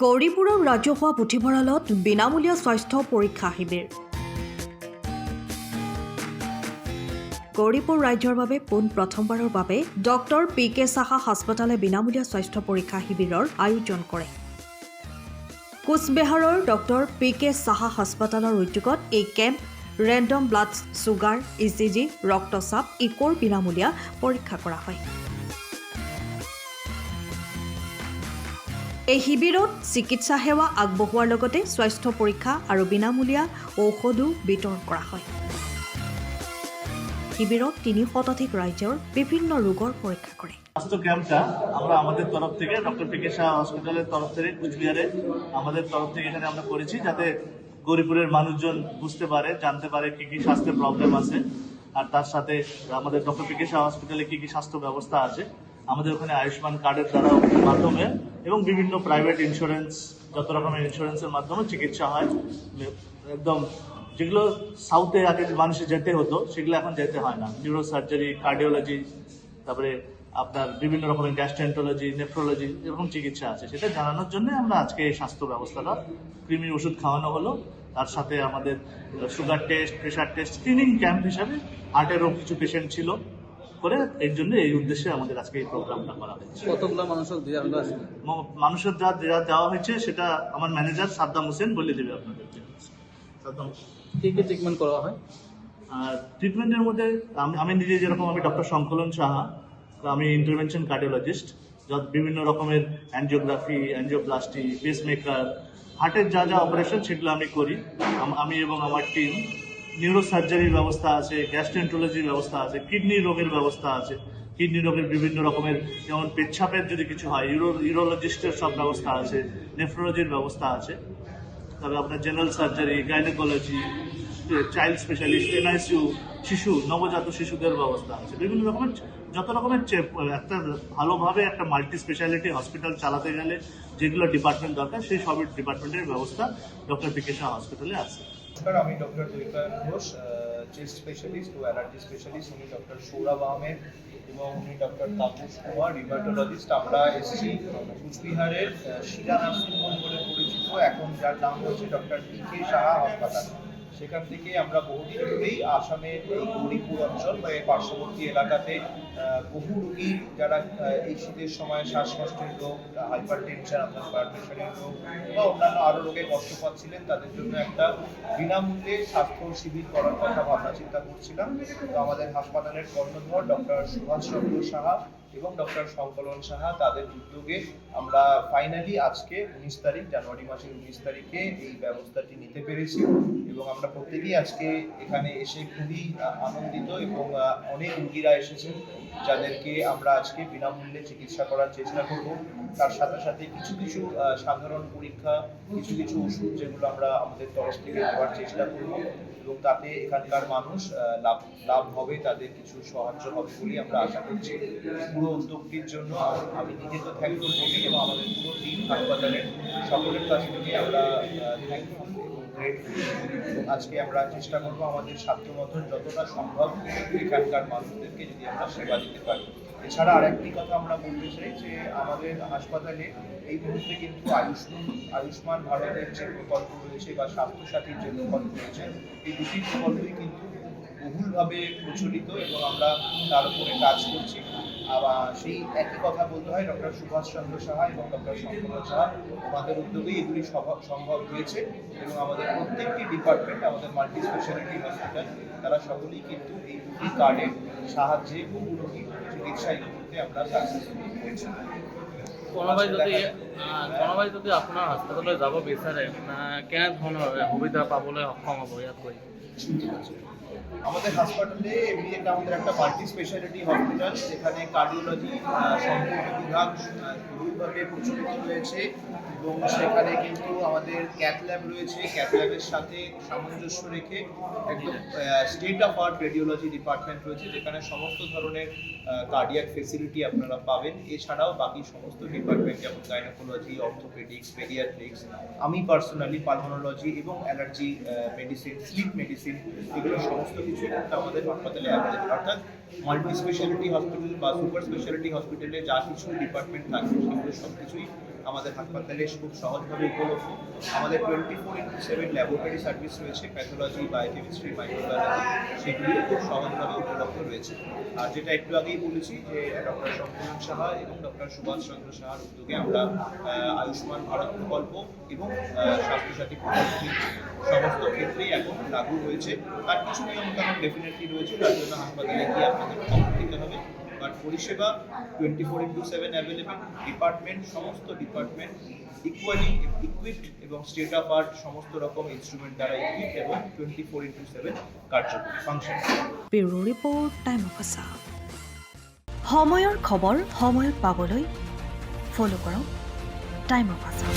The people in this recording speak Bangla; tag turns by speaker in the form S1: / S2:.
S1: গৌৰীপুৰৰ ৰাজহুৱা পুথিভঁৰালত বিনামূলীয়া স্বাস্থ্য পৰীক্ষা শিবিৰ। গৌৰীপুৰ ৰাজ্যৰ বাবে প্ৰথমবাৰৰ বাবে ডক্টৰ পি.কে. সাহা হাস্পতালে বিনামূলীয়া স্বাস্থ্য পৰীক্ষা শিবিৰৰ আয়োজন কৰে। কোচবিহাৰৰ ডক্টৰ পি.কে. সাহা হাস্পতালৰ উদ্যোগত এই camp random blood sugar, ECG, ৰক্তচাপ, ইকোৰ বিনামূলীয়া পৰীক্ষা কৰা হয়। এই শিবিৰত চিকিৎসা সেৱা আগবঢ়োৱাৰ লগতে স্বাস্থ্য পৰীক্ষা আৰু বিনামূলীয়া ঔষধো বিতৰণ কৰা হয়। শিবিৰত ৩০০ শতাধিক ৰাজ্যৰ বিভিন্ন ৰোগৰ পৰীক্ষা কৰে।
S2: স্বাস্থ্য ক্যাম্পটা আমরা আমাদের তরফ থেকে ডক্টর পি.কে. সাহা হসপিটালের তরফ থেকে কুচবিহারে আমাদের তরফ থেকে এখানে আমরা করেছি, যাতে গৌরীপুরের মানুষজন বুঝতে পারে, জানতে পারে কি কি স্বাস্থ্যের প্রবলেম আছে, আর তার সাথে আমাদের ডক্টর পি.কে. সাহা হসপিটালে কি কি স্বাস্থ্য ব্যবস্থা আছে। আমাদের ওখানে আয়ুষ্মান কার্ডের দ্বারা মাধ্যমে এবং বিভিন্ন প্রাইভেট ইন্স্যুরেন্স, যত রকমের ইন্স্যুরেন্সের মাধ্যমে চিকিৎসা হয়। একদম যেগুলো সাউথে আগে মানুষের যেতে হতো সেগুলো এখন যেতে হয় না। নিউরো সার্জারি, কার্ডিওলজি, তারপরে আপনার বিভিন্ন রকমের গ্যাস্ট্রেন্টোলজি, নেফ্রোলজি এরকম চিকিৎসা আছে। সেটা জানানোর জন্য আমরা আজকে এই স্বাস্থ্য ব্যবস্থাটা, কৃমির ওষুধ খাওয়ানো হলো, তার সাথে আমাদের sugar test, pressure test, screening camp হিসাবে হার্টেরও কিছু পেশেন্ট ছিল করে, এর জন্য এই উদ্দেশ্যে আমাদের আজকে এই প্রোগ্রামটা করা হয়েছে।
S3: কতগুলো
S2: মানুষের যা দেওয়া হয়েছে সেটা আমার ম্যানেজার সাদ্দাম হোসেন বলে দেবে আপনাদেরকে। সাদ্দাম,
S3: কি কি ট্রিটমেন্ট করা হয়?
S2: আর ট্রিটমেন্টের মধ্যে আমি নিজে যেরকম, আমি ডক্টর সংকলন সাহা, আমি ইন্টারভেনশন কার্ডিওলজিস্ট। বিভিন্ন রকমের অ্যানজিওগ্রাফি, অ্যানজিওপ্লাস্টি, পেসমেকার, হার্টের যা যা অপারেশন সেগুলো আমি করি। আমি এবং আমার টিম। নিউরো সার্জারির ব্যবস্থা আছে, গ্যাস্ট্রেন্টোলজির ব্যবস্থা আছে, কিডনি রোগের ব্যবস্থা আছে। কিডনি রোগের বিভিন্ন রকমের, যেমন পেচ্ছাপের যদি কিছু হয়, ইউরোলজিস্টের সব ব্যবস্থা আছে, নেফ্রোলজির ব্যবস্থা আছে। তবে আপনার general surgery, gynaecology, child specialist, NICU, শিশু, নবজাত শিশুদের ব্যবস্থা আছে। বিভিন্ন রকমের যত রকমের একটা ভালোভাবে একটা মাল্টি স্পেশালিটি হসপিটাল চালাতে গেলে যেগুলো ডিপার্টমেন্ট দরকার, সেই সব ডিপার্টমেন্টের ব্যবস্থা ডক্টর পি.কে. সাহা হসপিটালে আছে।
S4: নমস্কার, আমি ডক্টর দৈতায়ন ঘোষ, চেস্ট স্পেশালিস্ট ও অ্যালার্জি স্পেশালিস্ট। উনি ডক্টর সৌরভ আহমেদ এবং উনি ডক্টর তাপস কুমার, রিমাটোলজিস্ট। আমরা এসেছি কুচবিহারের শিলা নার্সিং হোম বলে পরিচিত, এখন যার নাম হচ্ছে ডক্টর পি.কে. সাহা হাসপাতাল। সেখান থেকে আমরা বহুদিন ধরেই আসামের এই গৌরীপুর অঞ্চল বা এই পার্শ্ববর্তী এলাকাতে বহু রোগী যারা এই শীতের সময় শ্বাসকষ্টের রোগ, হাইপার টেনশন, আপনার ব্লাড প্রেশারের রোগ বা অন্যান্য আরও রোগে কষ্ট পাচ্ছিলেন, তাদের জন্য একটা বিনামূল্যে স্বাস্থ্য শিবির করার কথা ভাবনা চিন্তা করছিলাম। তো আমাদের হাসপাতালের কর্ণধর ডক্টর সুভাষচন্দ্র সাহা এবং ডক্টর সংকলন সাহা, তাদের উদ্যোগে আমরা ফাইনালি আজকে 19 তারিখ, জানুয়ারি মাসের 19 তারিখে এই ব্যবস্থাটি নিতে পেরেছি। এবং আমরা প্রত্যেকেই আজকে এখানে এসে খুবই আনন্দিত এবং অনেক রোগীরা এসেছেন যাদেরকে আমরা আজকে বিনামূল্যে চিকিৎসা করার চেষ্টা করব। তার সাথে সাথে কিছু কিছু সাধারণ পরীক্ষা, কিছু কিছু ওষুধ যেগুলো আমরা আমাদের তরফ থেকে দেওয়ার চেষ্টা করব, এবং তাতে এখানকার মানুষ লাভ হবে, তাদের কিছু সাহায্য হবে বলেই আমরা আশা করছি। পুরো উদ্যোগটির জন্য আমি নিজে তো থ্যাঙ্কফুল বলি, এবং আমাদের পুরো টিম হাসপাতালের সকলের কাছ থেকে আমরা থ্যাঙ্কফুল এবং গ্রেটফুল। এবং আজকে আমরা চেষ্টা করব আমাদের সাধ্য মতন যতটা সম্ভব এখানকার মানুষদেরকে যদি আমরা সেবা দিতে পারি। এছাড়া আরেকটি কথা আমরা বলতে চাই যে আমাদের হাসপাতালে এই মুহূর্তে কিন্তু আয়ুষ্মান ভারতের যে প্রকল্প রয়েছে বা স্বাস্থ্যসাথীর যে প্রকল্প রয়েছে, এই দুটি প্রকল্পই কিন্তু বহুলভাবে প্রচলিত এবং আমরা তার উপরে কাজ করছি। আবার সেই একই কথা বলতে হয় ডক্টর সুভাষচন্দ্র সাহা এবং ডক্টর সংকলন সাহা, ওনাদের উদ্যোগেই এগুলি সম্ভব হয়েছে। এবং আমাদের প্রত্যেকটি ডিপার্টমেন্ট, আমাদের মাল্টি স্পেশালিটি হসপিটাল, তারা সকলেই কিন্তু এই দুটি কার্ডের সাহায্যে বহু রোগী চিকিৎসা এই মুহূর্তে আমরা সাকসেসফুল হয়েছি।
S3: কোনোবাই যদি আপোনাৰ হস্পিটেললৈ যাব বিচাৰে, কেনেধৰণৰ সুবিধা পাবলৈ সক্ষম হ'ব ইয়াত গৈ?
S4: আমাদের হাসপাতালে এমনিতে আমাদের একটা মাল্টি স্পেশালিটি হসপিটাল, যেখানে কার্ডিওলজি সম্পূর্ণ বিভাগ বহুভাবে প্রচলিত রয়েছে, এবং সেখানে কিন্তু আমাদের ক্যাথ ল্যাব রয়েছে। ক্যাথ ল্যাবের সাথে সামঞ্জস্য রেখে একদম state of art radiology department রয়েছে, যেখানে সমস্ত ধরনের কার্ডিয়াক ফেসিলিটি আপনারা পাবেন। এছাড়াও বাকি সমস্ত ডিপার্টমেন্ট, যেমন গাইনোকোলজি, অর্থোপেডিক্স, পেডিয়াট্রিক্স, আমি পার্সোনালি পালমোনোলজি এবং অ্যালার্জি মেডিসিন, স্লিপ মেডিসিন, এগুলো সমস্ত কিছু আমাদের হাসপাতালে অ্যাভেলেবল। অর্থাৎ মাল্টি স্পেশালিটি হসপিটাল বা সুপার স্পেশালিটি হসপিটালে যা কিছু ডিপার্টমেন্ট থাকে সেগুলো সব কিছুই আমাদের হাসপাতালে খুব সহজভাবে উপলব্ধ। আমাদের 24/7 ল্যাবরেটরি সার্ভিস রয়েছে, প্যাথোলজি, বায়োকেমিস্ট্রি, মাইক্রোবায়োলজি, সেগুলিও খুব সহজভাবে উপলব্ধ রয়েছে। আর যেটা একটু আগেই বলেছি যে ডক্টর শঙ্করনাথ সাহা এবং ডক্টর সুভাষ চন্দ্র সাহার উদ্যোগে আমরা আয়ুষ্মান ভারত প্রকল্প এবং স্বাস্থ্যসাথী প্রকল্পটি সমস্ত ক্ষেত্রেই এখন লাগু হয়েছে। তার কিছু নিয়মকানুন ডেফিনেটলি রয়েছে, তার জন্য হাসপাতালে গিয়ে আপনাদের ফর্ম দিতে হবে। বাট পরিষেবা 24/7 অ্যাভেলেবেল। ডিপার্টমেন্ট, সমস্ত ডিপার্টমেন্ট ইকুয়ালি ইকুইপড এবং স্টেট অফ আর্ট সমস্ত রকম ইনস্ট্রুমেন্ট দ্বারা ইকুইপড এবং 24/7 কার্যকরী function.
S1: Bureau report time of Assam. সময়ৰ খবৰ সময়ত পাবলৈ ফ'ল' কৰক টাইম অফ আছাম।